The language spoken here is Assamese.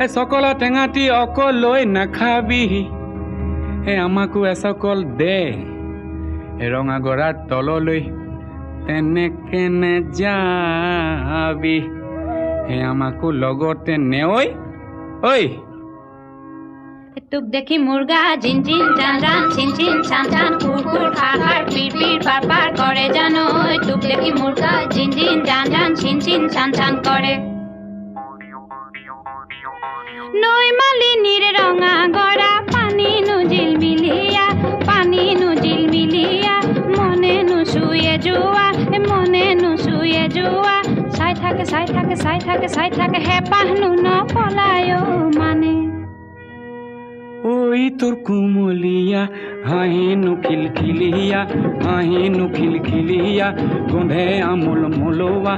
সকল টেঙাটি অকলৈ নাখাবি আমাকো এসকল দে ৰঙা গৰাৰ তললৈ তেনেকে নেযাবি আমাকো লগতে নেঐ ঐ তোক দেখি মুৰ্গা জিন জিন জান জান চিন চিন চান চান কুৰ কুৰ খাৰ খাৰ পিৰ পিৰ পাৰ পাৰ কৰে জানো তোক দেখি মুৰ্গা জিন জিন জান জান চিন চিন চান চান কৰে নৈ মালিনীৰ ৰঙা গৰা পানী নুজিল মিলিয়া মনে নুচুয়ে যোৱা চাই থাকে হেঁপাহনো নপলায় মানে ঐ তোৰ কুমলীয়া হাঁহিনো খিলখিলিয়া গোন্ধে আমোল মোলোৱা